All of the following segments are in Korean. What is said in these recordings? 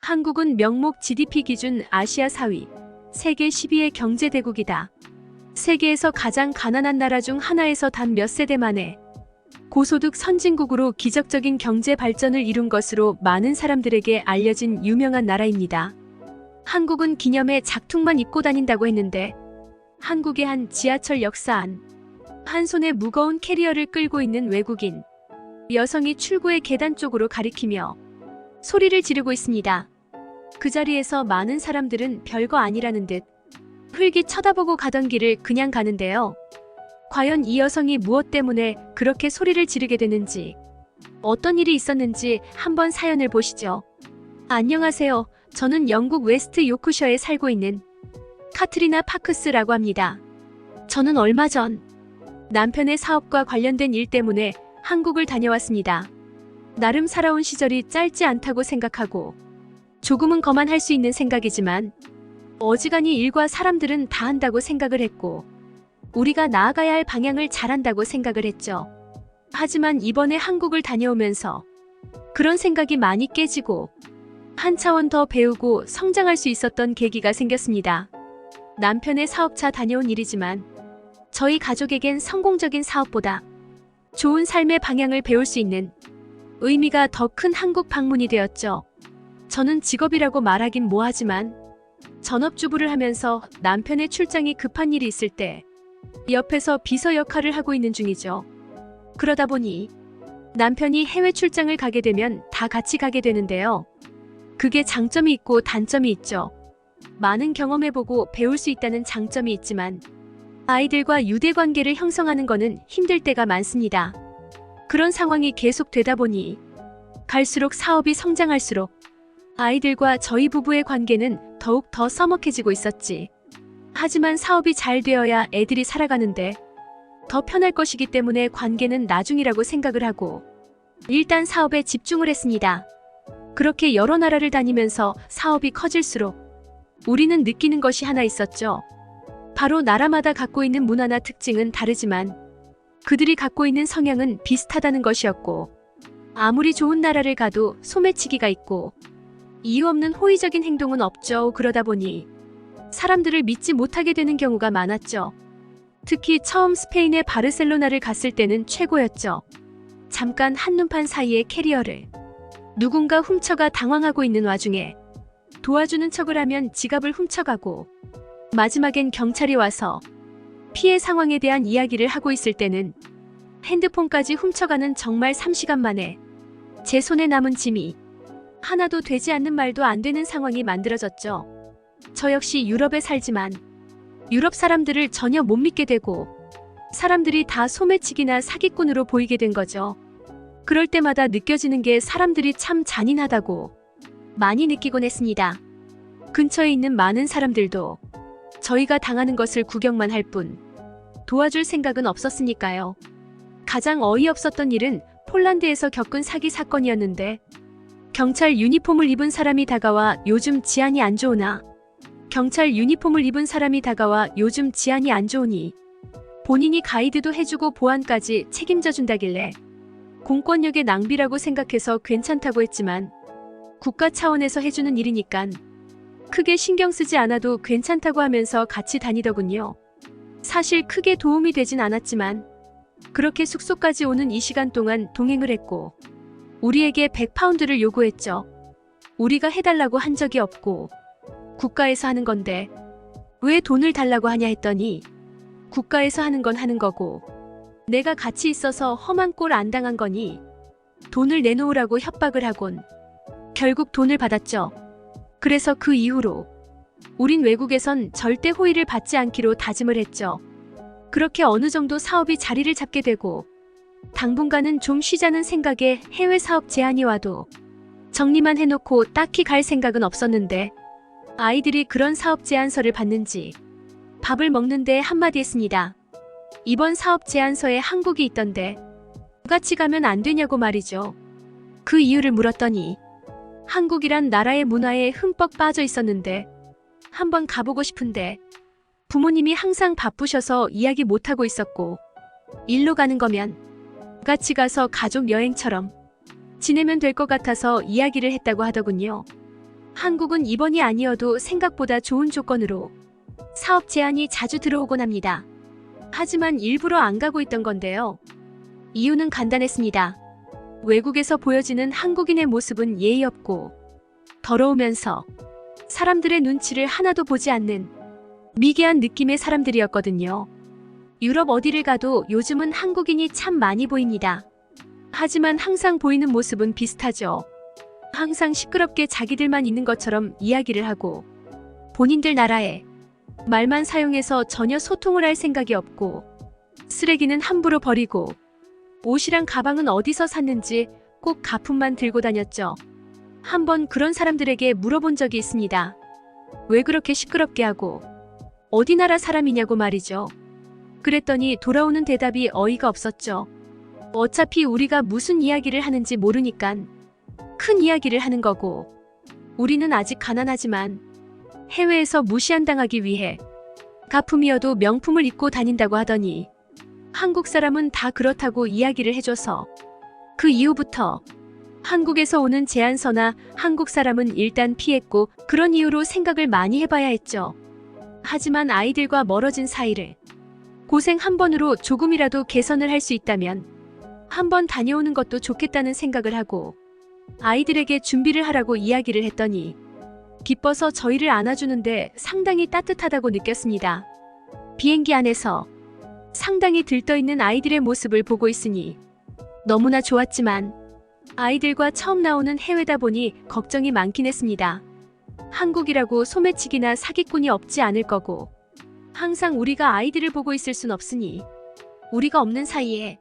한국은 명목 GDP 기준 아시아 4위, 세계 10위의 경제대국이다. 세계에서 가장 가난한 나라 중 하나에서 단 몇 세대 만에 고소득 선진국으로 기적적인 경제 발전을 이룬 것으로 많은 사람들에게 알려진 유명한 나라입니다. 한국은 기념에 작퉁만 입고 다닌다고 했는데 한국의 한 지하철 역사 안, 한 손에 무거운 캐리어를 끌고 있는 외국인 여성이 출구의 계단 쪽으로 가리키며 소리를 지르고 있습니다. 그 자리에서 많은 사람들은 별거 아니라는 듯 흘기 쳐다보고 가던 길을 그냥 가는데요. 과연 이 여성이 무엇 때문에 그렇게 소리를 지르게 되는지, 어떤 일이 있었는지 한번 사연을 보시죠. 안녕하세요. 저는 영국 웨스트 요크셔에 살고 있는 카트리나 파크스라고 합니다. 저는 얼마 전 남편의 사업과 관련된 일 때문에 한국을 다녀왔습니다. 나름 살아온 시절이 짧지 않다고 생각하고 조금은 거만할 수 있는 생각이지만 어지간히 일과 사람들은 다 한다고 생각을 했고 우리가 나아가야 할 방향을 잘한다고 생각을 했죠. 하지만 이번에 한국을 다녀오면서 그런 생각이 많이 깨지고 한 차원 더 배우고 성장할 수 있었던 계기가 생겼습니다. 남편의 사업차 다녀온 일이지만 저희 가족에겐 성공적인 사업보다 좋은 삶의 방향을 배울 수 있는 의미가 더 큰 한국 방문이 되었죠. 저는 직업이라고 말하긴 뭐하지만 전업주부를 하면서 남편의 출장이 급한 일이 있을 때 옆에서 비서 역할을 하고 있는 중이죠. 그러다 보니 남편이 해외 출장을 가게 되면 다 같이 가게 되는데요. 그게 장점이 있고 단점이 있죠. 많은 경험해보고 배울 수 있다는 장점이 있지만 아이들과 유대관계를 형성하는 거는 힘들 때가 많습니다. 그런 상황이 계속되다 보니 갈수록 사업이 성장할수록 아이들과 저희 부부의 관계는 더욱 더 서먹해지고 있었지. 하지만 사업이 잘 되어야 애들이 살아가는데 더 편할 것이기 때문에 관계는 나중이라고 생각을 하고 일단 사업에 집중을 했습니다. 그렇게 여러 나라를 다니면서 사업이 커질수록 우리는 느끼는 것이 하나 있었죠. 바로 나라마다 갖고 있는 문화나 특징은 다르지만 그들이 갖고 있는 성향은 비슷하다는 것이었고 아무리 좋은 나라를 가도 소매치기가 있고 이유 없는 호의적인 행동은 없죠. 그러다 보니 사람들을 믿지 못하게 되는 경우가 많았죠. 특히 처음 스페인의 바르셀로나를 갔을 때는 최고였죠. 잠깐 한눈판 사이에 캐리어를 누군가 훔쳐가 당황하고 있는 와중에 도와주는 척을 하면 지갑을 훔쳐가고 마지막엔 경찰이 와서 피해 상황에 대한 이야기를 하고 있을 때는 핸드폰까지 훔쳐가는 정말 3시간 만에 제 손에 남은 짐이 하나도 되지 않는 말도 안 되는 상황이 만들어졌죠. 저 역시 유럽에 살지만 유럽 사람들을 전혀 못 믿게 되고 사람들이 다 소매치기나 사기꾼으로 보이게 된 거죠. 그럴 때마다 느껴지는 게 사람들이 참 잔인하다고 많이 느끼곤 했습니다. 근처에 있는 많은 사람들도 저희가 당하는 것을 구경만 할 뿐 도와줄 생각은 없었으니까요. 가장 어이없었던 일은 폴란드에서 겪은 사기 사건이었는데 경찰 유니폼을 입은 사람이 다가와 요즘治安이 안 좋으나 경찰 유니폼을 입은 사람이 다가와 요즘治安이 안 좋으니 본인이 가이드도 해주고 보안까지 책임져 준다길래 공권력의 낭비라고 생각해서 괜찮다고 했지만 국가 차원에서 해주는 일이니깐 크게 신경 쓰지 않아도 괜찮다고 하면서 같이 다니더군요. 사실 크게 도움이 되진 않았지만 그렇게 숙소까지 오는 이 시간 동안 동행을 했고 우리에게 100파운드를 요구했죠. 우리가 해달라고 한 적이 없고 국가에서 하는 건데 왜 돈을 달라고 하냐 했더니 국가에서 하는 건 하는 거고 내가 같이 있어서 험한 꼴 안 당한 거니 돈을 내놓으라고 협박을 하곤 결국 돈을 받았죠. 그래서 그 이후로 우린 외국에선 절대 호의를 받지 않기로 다짐을 했죠. 그렇게 어느 정도 사업이 자리를 잡게 되고 당분간은 좀 쉬자는 생각에 해외 사업 제안이 와도 정리만 해놓고 딱히 갈 생각은 없었는데 아이들이 그런 사업 제안서를 받는지 밥을 먹는데 한마디 했습니다. 이번 사업 제안서에 한국이 있던데 같이 가면 안 되냐고 말이죠. 그 이유를 물었더니 한국이란 나라의 문화에 흠뻑 빠져 있었는데 한번 가보고 싶은데 부모님이 항상 바쁘셔서 이야기 못하고 있었고 일로 가는 거면 같이 가서 가족 여행처럼 지내면 될 것 같아서 이야기를 했다고 하더군요. 한국은 이번이 아니어도 생각보다 좋은 조건으로 사업 제안이 자주 들어오곤 합니다. 하지만 일부러 안 가고 있던 건데요. 이유는 간단했습니다. 외국에서 보여지는 한국인의 모습은 예의 없고 더러우면서 사람들의 눈치를 하나도 보지 않는 미개한 느낌의 사람들이었거든요. 유럽 어디를 가도 요즘은 한국인이 참 많이 보입니다. 하지만 항상 보이는 모습은 비슷하죠. 항상 시끄럽게 자기들만 있는 것처럼 이야기를 하고 본인들 나라에 말만 사용해서 전혀 소통을 할 생각이 없고 쓰레기는 함부로 버리고 옷이랑 가방은 어디서 샀는지 꼭 가품만 들고 다녔죠. 한번 그런 사람들에게 물어본 적이 있습니다. 왜 그렇게 시끄럽게 하고 어디 나라 사람이냐고 말이죠. 그랬더니 돌아오는 대답이 어이가 없었죠. 어차피 우리가 무슨 이야기를 하는지 모르니깐 큰 이야기를 하는 거고 우리는 아직 가난하지만 해외에서 무시한당하기 위해 가품이어도 명품을 입고 다닌다고 하더니 한국 사람은 다 그렇다고 이야기를 해줘서 그 이후부터 한국에서 오는 제안서나 한국 사람은 일단 피했고 그런 이유로 생각을 많이 해봐야 했죠. 하지만 아이들과 멀어진 사이를 고생 한 번으로 조금이라도 개선을 할 수 있다면 한번 다녀오는 것도 좋겠다는 생각을 하고 아이들에게 준비를 하라고 이야기를 했더니 기뻐서 저희를 안아주는데 상당히 따뜻하다고 느꼈습니다. 비행기 안에서 상당히 들떠있는 아이들의 모습을 보고 있으니 너무나 좋았지만 아이들과 처음 나오는 해외다 보니 걱정이 많긴 했습니다. 한국이라고 소매치기나 사기꾼이 없지 않을 거고 항상 우리가 아이들을 보고 있을 순 없으니 우리가 없는 사이에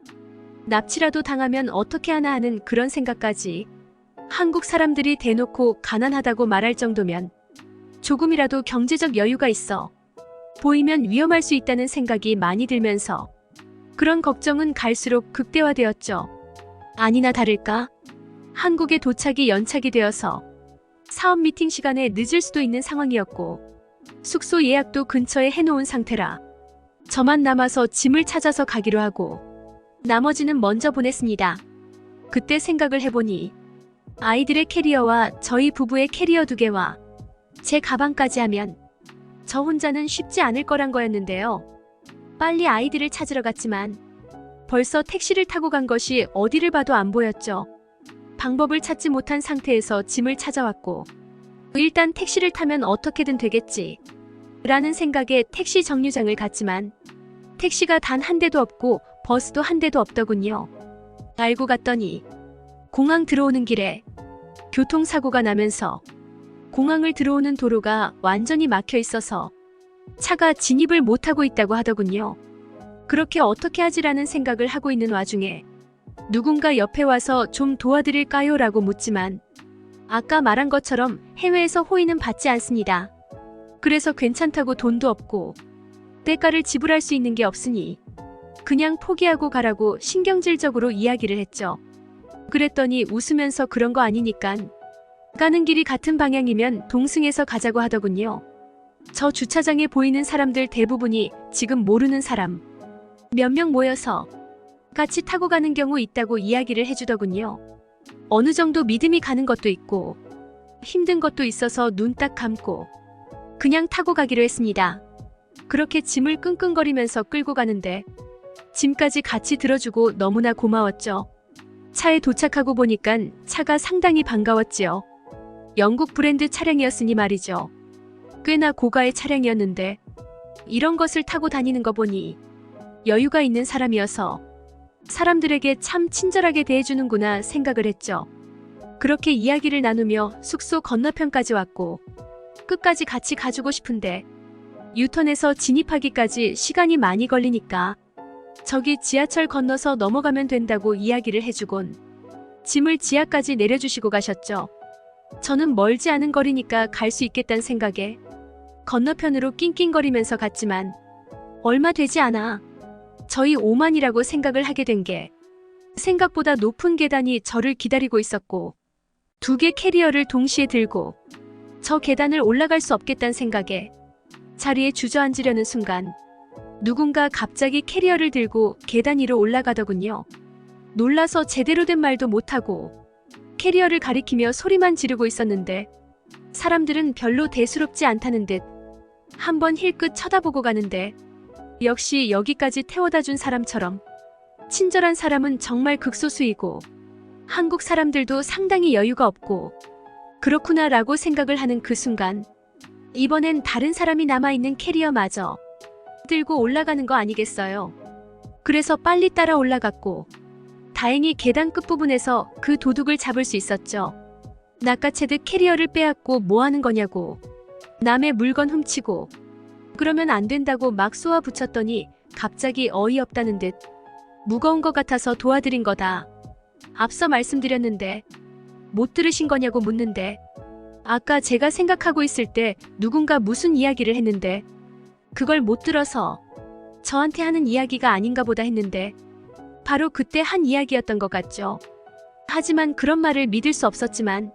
납치라도 당하면 어떻게 하나 하는 그런 생각까지 한국 사람들이 대놓고 가난하다고 말할 정도면 조금이라도 경제적 여유가 있어 보이면 위험할 수 있다는 생각이 많이 들면서 그런 걱정은 갈수록 극대화되었죠. 아니나 다를까 한국에 도착이 연착이 되어서 사업 미팅 시간에 늦을 수도 있는 상황이었고 숙소 예약도 근처에 해놓은 상태라 저만 남아서 짐을 찾아서 가기로 하고 나머지는 먼저 보냈습니다. 그때 생각을 해보니 아이들의 캐리어와 저희 부부의 캐리어 2개와 제 가방까지 하면 저 혼자는 쉽지 않을 거란 거였는데요. 빨리 아이들을 찾으러 갔지만 벌써 택시를 타고 간 것이 어디를 봐도 안 보였죠. 방법을 찾지 못한 상태에서 짐을 찾아왔고 일단 택시를 타면 어떻게든 되겠지 라는 생각에 택시 정류장을 갔지만 택시가 단 한 대도 없고 버스도 한 대도 없더군요. 알고 갔더니 공항 들어오는 길에 교통사고가 나면서 공항을 들어오는 도로가 완전히 막혀 있어서 차가 진입을 못하고 있다고 하더군요. 그렇게 어떻게 하지라는 생각을 하고 있는 와중에 누군가 옆에 와서 좀 도와드릴까요? 라고 묻지만 아까 말한 것처럼 해외에서 호의는 받지 않습니다. 그래서 괜찮다고 돈도 없고 대가를 지불할 수 있는 게 없으니 그냥 포기하고 가라고 신경질적으로 이야기를 했죠. 그랬더니 웃으면서 그런 거 아니니깐 가는 길이 같은 방향이면 동승해서 가자고 하더군요. 저 주차장에 보이는 사람들 대부분이 지금 모르는 사람 몇 명 모여서 같이 타고 가는 경우 있다고 이야기를 해주더군요. 어느 정도 믿음이 가는 것도 있고 힘든 것도 있어서 눈 딱 감고 그냥 타고 가기로 했습니다. 그렇게 짐을 끙끙거리면서 끌고 가는데 짐까지 같이 들어주고 너무나 고마웠죠. 차에 도착하고 보니깐 차가 상당히 반가웠지요. 영국 브랜드 차량이었으니 말이죠. 꽤나 고가의 차량이었는데 이런 것을 타고 다니는 거 보니 여유가 있는 사람이어서 사람들에게 참 친절하게 대해주는구나 생각을 했죠. 그렇게 이야기를 나누며 숙소 건너편까지 왔고 끝까지 같이 가주고 싶은데 유턴해서 진입하기까지 시간이 많이 걸리니까 저기 지하철 건너서 넘어가면 된다고 이야기를 해주곤 짐을 지하까지 내려주시고 가셨죠. 저는 멀지 않은 거리니까 갈 수 있겠다는 생각에 건너편으로 낑낑거리면서 갔지만 얼마 되지 않아 저희 오만이라고 생각을 하게 된 게 생각보다 높은 계단이 저를 기다리고 있었고 2개 캐리어를 동시에 들고 저 계단을 올라갈 수 없겠다는 생각에 자리에 주저앉으려는 순간 누군가 갑자기 캐리어를 들고 계단 위로 올라가더군요. 놀라서 제대로 된 말도 못하고 캐리어를 가리키며 소리만 지르고 있었는데 사람들은 별로 대수롭지 않다는 듯 한번 힐끗 쳐다보고 가는데 역시 여기까지 태워다 준 사람처럼 친절한 사람은 정말 극소수이고 한국 사람들도 상당히 여유가 없고 그렇구나 라고 생각을 하는 그 순간 이번엔 다른 사람이 남아있는 캐리어마저 들고 올라가는 거 아니겠어요? 그래서 빨리 따라 올라갔고 다행히 계단 끝부분에서 그 도둑을 잡을 수 있었죠. 낚아채듯 캐리어를 빼앗고 뭐 하는 거냐고 남의 물건 훔치고 그러면 안 된다고 막 쏘아 붙였더니 갑자기 어이없다는 듯 무거운 것 같아서 도와드린 거다. 앞서 말씀드렸는데 못 들으신 거냐고 묻는데 아까 제가 생각하고 있을 때 누군가 무슨 이야기를 했는데 그걸 못 들어서 저한테 하는 이야기가 아닌가 보다 했는데 바로 그때 한 이야기였던 것 같죠. 하지만 그런 말을 믿을 수 없었지만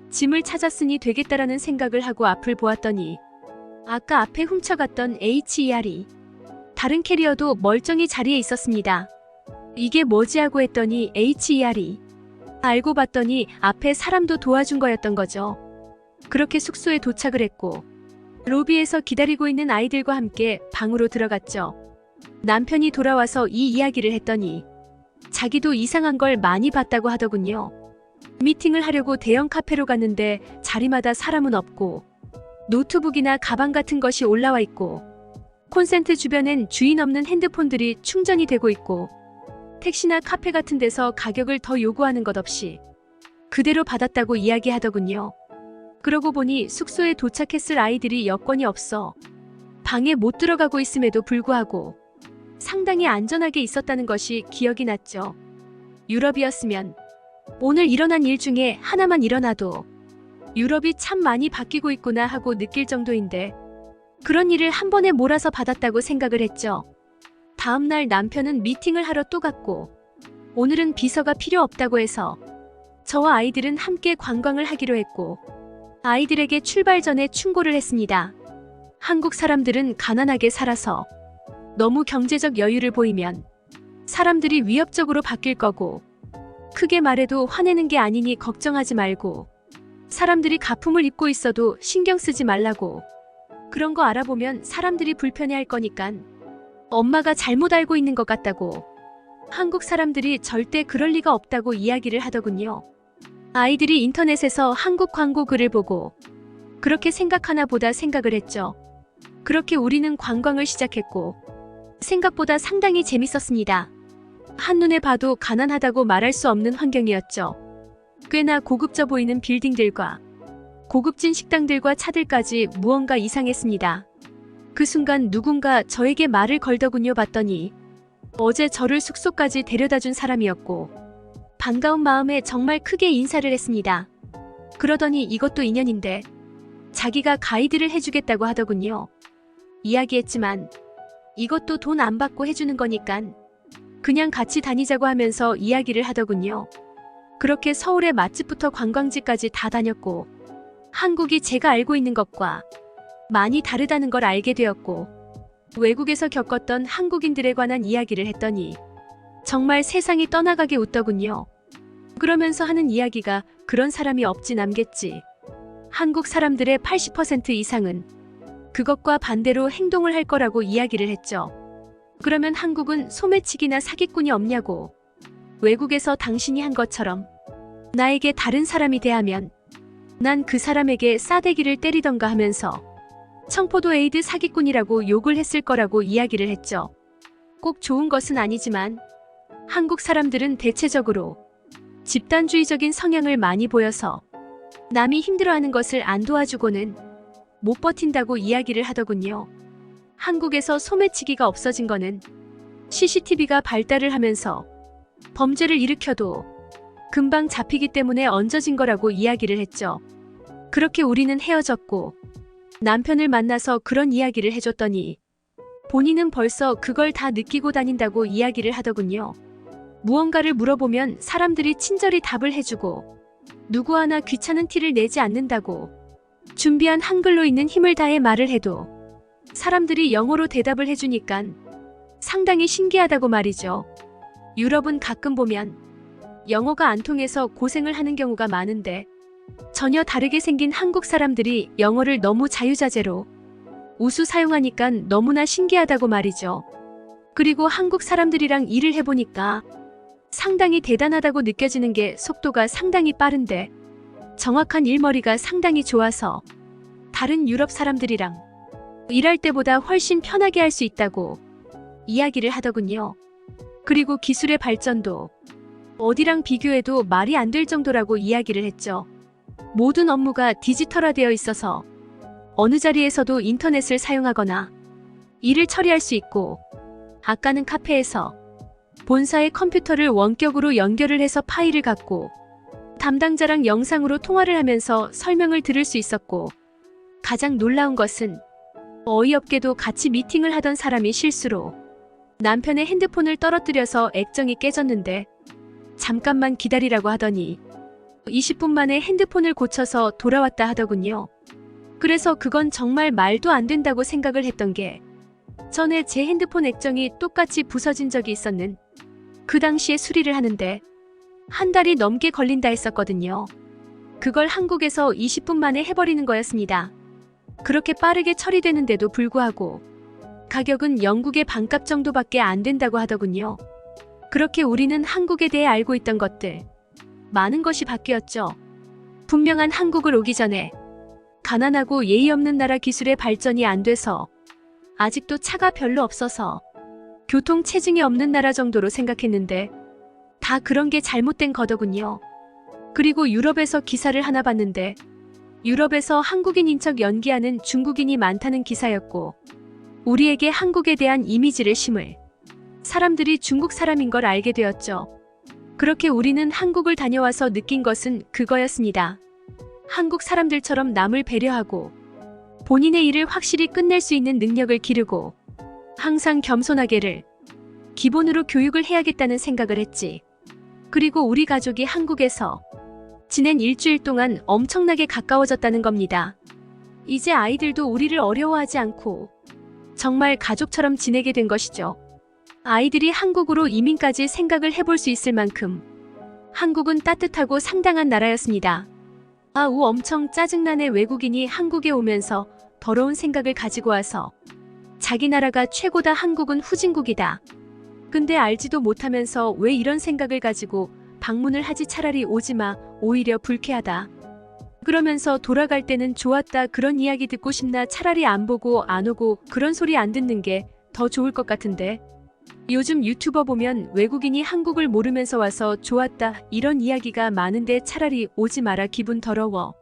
짐을 찾았으니 되겠다라는 생각을 하고 앞을 보았더니 아까 앞에 훔쳐갔던 HER이 다른 캐리어도 멀쩡히 자리에 있었습니다. 이게 뭐지 하고 했더니 HER이 알고 봤더니 앞에 사람도 도와준 거였던 거죠. 그렇게 숙소에 도착을 했고 로비에서 기다리고 있는 아이들과 함께 방으로 들어갔죠. 남편이 돌아와서 이 이야기를 했더니 자기도 이상한 걸 많이 봤다고 하더군요. 미팅을 하려고 대형 카페로 갔는데 자리마다 사람은 없고 노트북이나 가방 같은 것이 올라와 있고 콘센트 주변엔 주인 없는 핸드폰들이 충전이 되고 있고 택시나 카페 같은 데서 가격을 더 요구하는 것 없이 그대로 받았다고 이야기하더군요. 그러고 보니 숙소에 도착했을 아이들이 여권이 없어 방에 못 들어가고 있음에도 불구하고 상당히 안전하게 있었다는 것이 기억이 났죠. 유럽이었으면 오늘 일어난 일 중에 하나만 일어나도 유럽이 참 많이 바뀌고 있구나 하고 느낄 정도인데 그런 일을 한 번에 몰아서 받았다고 생각을 했죠. 다음날 남편은 미팅을 하러 또 갔고 오늘은 비서가 필요 없다고 해서 저와 아이들은 함께 관광을 하기로 했고 아이들에게 출발 전에 충고를 했습니다. 한국 사람들은 가난하게 살아서 너무 경제적 여유를 보이면 사람들이 위협적으로 바뀔 거고 크게 말해도 화내는 게 아니니 걱정하지 말고 사람들이 가품을 입고 있어도 신경 쓰지 말라고 그런 거 알아보면 사람들이 불편해할 거니깐 엄마가 잘못 알고 있는 것 같다고 한국 사람들이 절대 그럴 리가 없다고 이야기를 하더군요. 아이들이 인터넷에서 한국 광고 글을 보고 그렇게 생각하나 보다 생각을 했죠. 그렇게 우리는 관광을 시작했고 생각보다 상당히 재밌었습니다. 한눈에 봐도 가난하다고 말할 수 없는 환경이었죠. 꽤나 고급져 보이는 빌딩들과 고급진 식당들과 차들까지 무언가 이상했습니다. 그 순간 누군가 저에게 말을 걸더군요. 봤더니 어제 저를 숙소까지 데려다준 사람이었고 반가운 마음에 정말 크게 인사를 했습니다. 그러더니 이것도 인연인데 자기가 가이드를 해주겠다고 하더군요. 이야기했지만 이것도 돈 안 받고 해주는 거니깐 그냥 같이 다니자고 하면서 이야기를 하더군요. 그렇게 서울의 맛집부터 관광지까지 다 다녔고 한국이 제가 알고 있는 것과 많이 다르다는 걸 알게 되었고 외국에서 겪었던 한국인들에 관한 이야기를 했더니 정말 세상이 떠나가게 웃더군요. 그러면서 하는 이야기가 그런 사람이 없진 않겠지. 한국 사람들의 80% 이상은 그것과 반대로 행동을 할 거라고 이야기를 했죠. 그러면 한국은 소매치기나 사기꾼이 없냐고. 외국에서 당신이 한 것처럼 나에게 다른 사람이 대하면 난 그 사람에게 싸대기를 때리던가 하면서 청포도 에이드 사기꾼이라고 욕을 했을 거라고 이야기를 했죠. 꼭 좋은 것은 아니지만 한국 사람들은 대체적으로 집단주의적인 성향을 많이 보여서 남이 힘들어하는 것을 안 도와주고는 못 버틴다고 이야기를 하더군요. 한국에서 소매치기가 없어진 거는 CCTV가 발달을 하면서 범죄를 일으켜도 금방 잡히기 때문에 얹어진 거라고 이야기를 했죠. 그렇게 우리는 헤어졌고 남편을 만나서 그런 이야기를 해줬더니 본인은 벌써 그걸 다 느끼고 다닌다고 이야기를 하더군요. 무언가를 물어보면 사람들이 친절히 답을 해주고 누구 하나 귀찮은 티를 내지 않는다고 준비한 한글로 있는 힘을 다해 말을 해도 사람들이 영어로 대답을 해주니깐 상당히 신기하다고 말이죠. 유럽은 가끔 보면 영어가 안 통해서 고생을 하는 경우가 많은데 전혀 다르게 생긴 한국 사람들이 영어를 너무 자유자재로 우수 사용하니까 너무나 신기하다고 말이죠. 그리고 한국 사람들이랑 일을 해보니까 상당히 대단하다고 느껴지는 게 속도가 상당히 빠른데 정확한 일머리가 상당히 좋아서 다른 유럽 사람들이랑 일할 때보다 훨씬 편하게 할 수 있다고 이야기를 하더군요. 그리고 기술의 발전도 어디랑 비교해도 말이 안 될 정도라고 이야기를 했죠. 모든 업무가 디지털화되어 있어서 어느 자리에서도 인터넷을 사용하거나 일을 처리할 수 있고, 아까는 카페에서 본사의 컴퓨터를 원격으로 연결을 해서 파일을 갖고 담당자랑 영상으로 통화를 하면서 설명을 들을 수 있었고, 가장 놀라운 것은 어이없게도 같이 미팅을 하던 사람이 실수로 남편의 핸드폰을 떨어뜨려서 액정이 깨졌는데 잠깐만 기다리라고 하더니 20분 만에 핸드폰을 고쳐서 돌아왔다 하더군요. 그래서 그건 정말 말도 안 된다고 생각을 했던 게, 전에 제 핸드폰 액정이 똑같이 부서진 적이 있었는 그 당시에 수리를 하는데 한 달이 넘게 걸린다 했었거든요. 그걸 한국에서 20분 만에 해버리는 거였습니다. 그렇게 빠르게 처리되는데도 불구하고 가격은 영국의 반값 정도밖에 안 된다고 하더군요. 그렇게 우리는 한국에 대해 알고 있던 것들, 많은 것이 바뀌었죠. 분명한 한국을 오기 전에 가난하고 예의 없는 나라, 기술의 발전이 안 돼서 아직도 차가 별로 없어서 교통체증이 없는 나라 정도로 생각했는데 다 그런 게 잘못된 거더군요. 그리고 유럽에서 기사를 하나 봤는데 유럽에서 한국인인 척 연기하는 중국인이 많다는 기사였고, 우리에게 한국에 대한 이미지를 심을 사람들이 중국 사람인 걸 알게 되었죠. 그렇게 우리는 한국을 다녀와서 느낀 것은 그거였습니다. 한국 사람들처럼 남을 배려하고 본인의 일을 확실히 끝낼 수 있는 능력을 기르고 항상 겸손하게를 기본으로 교육을 해야겠다는 생각을 했지. 그리고 우리 가족이 한국에서 지낸 일주일 동안 엄청나게 가까워졌다는 겁니다. 이제 아이들도 우리를 어려워하지 않고 정말 가족처럼 지내게 된 것이죠. 아이들이 한국으로 이민까지 생각을 해볼 수 있을 만큼 한국은 따뜻하고 상당한 나라였습니다. 아우, 엄청 짜증나네. 외국인이 한국에 오면서 더러운 생각을 가지고 와서 자기 나라가 최고다, 한국은 후진국이다. 근데 알지도 못하면서 왜 이런 생각을 가지고 방문을 하지. 차라리 오지마, 오히려 불쾌하다. 그러면서 돌아갈 때는 좋았다, 그런 이야기 듣고 싶나. 차라리 안 보고 안 오고 그런 소리 안 듣는 게 더 좋을 것 같은데. 요즘 유튜버 보면 외국인이 한국을 모르면서 와서 좋았다 이런 이야기가 많은데 차라리 오지 마라, 기분 더러워.